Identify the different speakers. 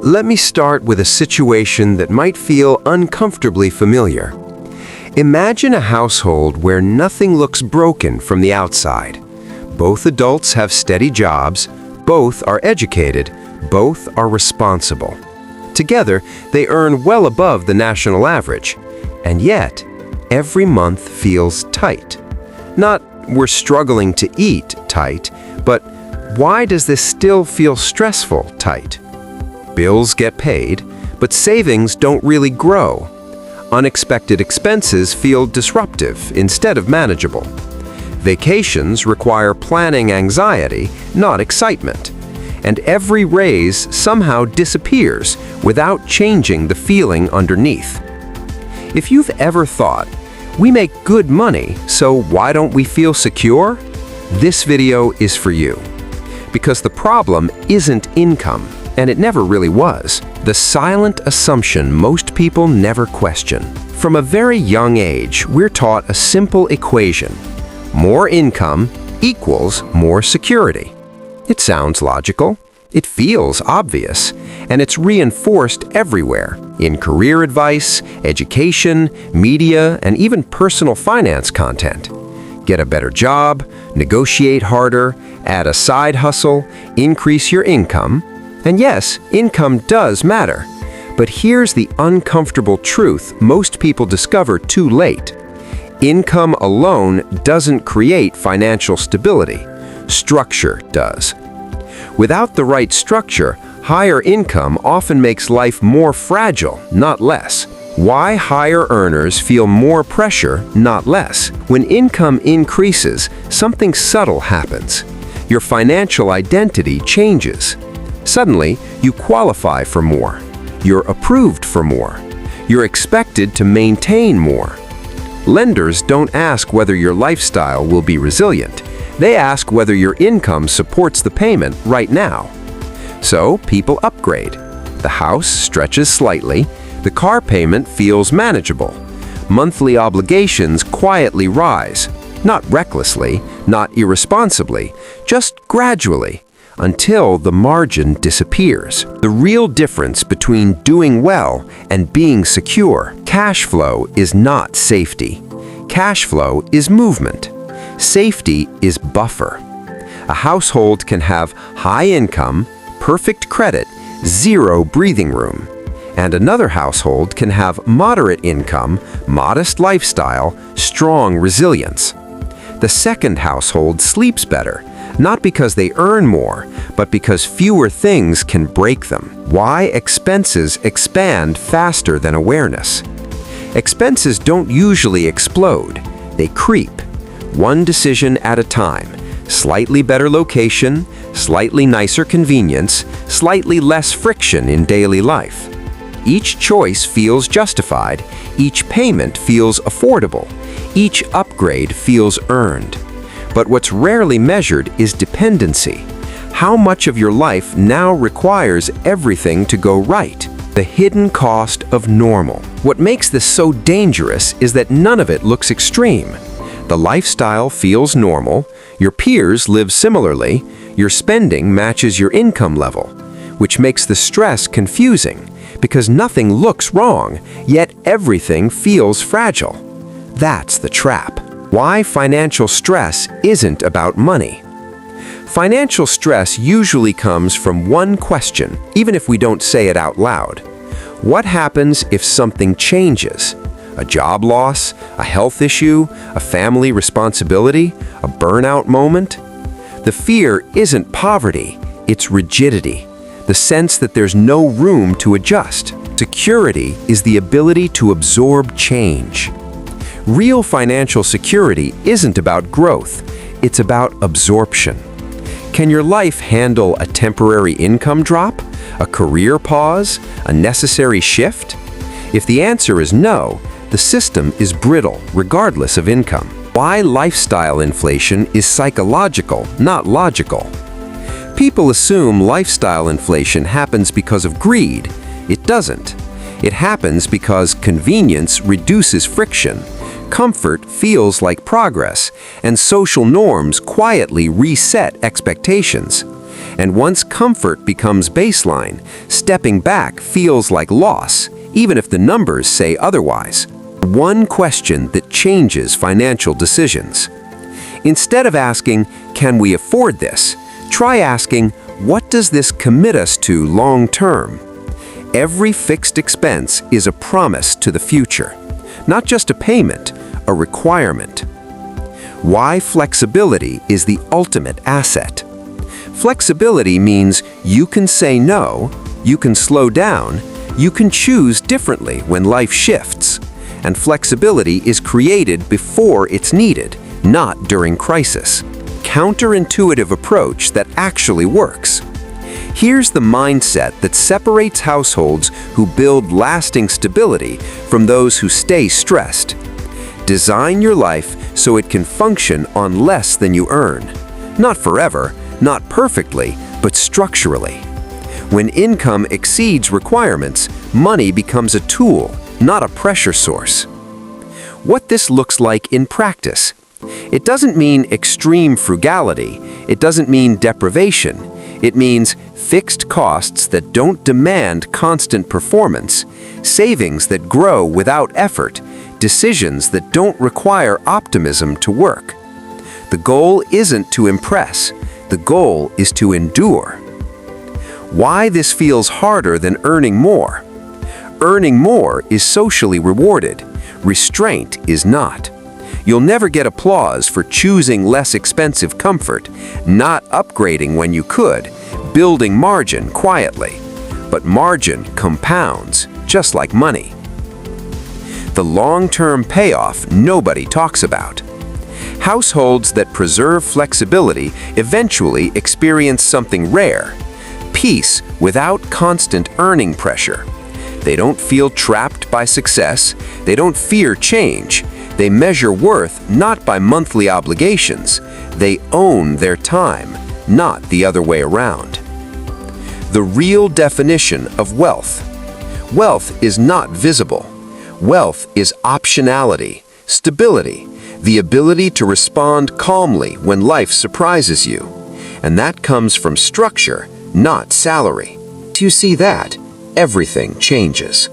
Speaker 1: let me start with a situation that might feel uncomfortably familiar. Imagine a household where nothing looks broken from the outside. Both adults have steady jobs, both are educated, both are responsible. Together, they earn well above the national average. And yet, every month feels tight. Not we're struggling to eat tight, but why does this still feel stressful tight? Bills get paid, but savings don't really grow. Unexpected expenses feel disruptive instead of manageable. Vacations require planning anxiety, not excitement. And every raise somehow disappears without changing the feeling underneath. If you've ever thought, we make good money, so why don't we feel secure? This video is for you. Because the problem isn't income, and it never really was. The silent assumption most people never question. From a very young age, we're taught a simple equation. More income equals more security. It sounds logical, it feels obvious, and it's reinforced everywhere, in career advice, education, media, and even personal finance content. Get a better job, negotiate harder, add a side hustle, increase your income. And yes, income does matter. But here's the uncomfortable truth most people discover too late. Income alone doesn't create financial stability. Structure does. Without the right structure, higher income often makes life more fragile, not less. Why higher earners feel more pressure, not less. When income increases, something subtle happens. Your financial identity changes. Suddenly, you qualify for more. You're approved for more. You're expected to maintain more. Lenders don't ask whether your lifestyle will be resilient. They ask whether your income supports the payment right now. So, people upgrade. The house stretches slightly. The car payment feels manageable. Monthly obligations quietly rise. Not recklessly, not irresponsibly, just gradually, until the margin disappears. The real difference between doing well and being secure. Cash flow is not safety. Cash flow is movement. Safety is buffer. A household can have high income, perfect credit, zero breathing room. And another household can have moderate income, modest lifestyle, strong resilience. The second household sleeps better, not because they earn more, but because fewer things can break them. Why expenses expand faster than awareness? Expenses don't usually explode, they creep. One decision at a time. Slightly better location, slightly nicer convenience, slightly less friction in daily life. Each choice feels justified, each payment feels affordable, each upgrade feels earned. But what's rarely measured is dependency. How much of your life now requires everything to go right? The hidden cost of normal. What makes this so dangerous is that none of it looks extreme. The lifestyle feels normal, your peers live similarly, your spending matches your income level, which makes the stress confusing because nothing looks wrong, yet everything feels fragile. That's the trap. Why financial stress isn't about money. Financial stress usually comes from one question, even if we don't say it out loud. What happens if something changes? A job loss, a health issue, a family responsibility, a burnout moment? The fear isn't poverty, it's rigidity, the sense that there's no room to adjust. Security is the ability to absorb change. Real financial security isn't about growth, it's about absorption. Can your life handle a temporary income drop, a career pause, a necessary shift? If the answer is no, the system is brittle regardless of income. Why lifestyle inflation is psychological, not logical. People assume lifestyle inflation happens because of greed. It doesn't. It happens because convenience reduces friction, comfort feels like progress, and social norms quietly reset expectations. And once comfort becomes baseline, stepping back feels like loss, even if the numbers say otherwise. One question that changes financial decisions. Instead of asking, "Can we afford this?" try asking, "What does this commit us to long term?" Every fixed expense is a promise to the future, not just a payment, a requirement. Why flexibility is the ultimate asset. Flexibility means you can say no, you can slow down, you can choose differently when life shifts. And flexibility is created before it's needed, not during crisis. Counterintuitive approach that actually works. Here's the mindset that separates households who build lasting stability from those who stay stressed. Design your life so it can function on less than you earn. Not forever, not perfectly, but structurally. When income exceeds requirements, money becomes a tool, not a pressure source. What this looks like in practice. It doesn't mean extreme frugality. It doesn't mean deprivation. It means fixed costs that don't demand constant performance, savings that grow without effort, decisions that don't require optimism to work. The goal isn't to impress. The goal is to endure. Why this feels harder than earning more? Earning more is socially rewarded. Restraint is not. You'll never get applause for choosing less expensive comfort, not upgrading when you could, building margin quietly. But margin compounds, just like money. The long-term payoff nobody talks about. Households that preserve flexibility eventually experience something rare: peace without constant earning pressure. They don't feel trapped by success. They don't fear change. They measure worth not by monthly obligations. They own their time, not the other way around. The real definition of wealth. Wealth is not visible. Wealth is optionality, stability, the ability to respond calmly when life surprises you. And that comes from structure, not salary. Do you see that? Everything changes.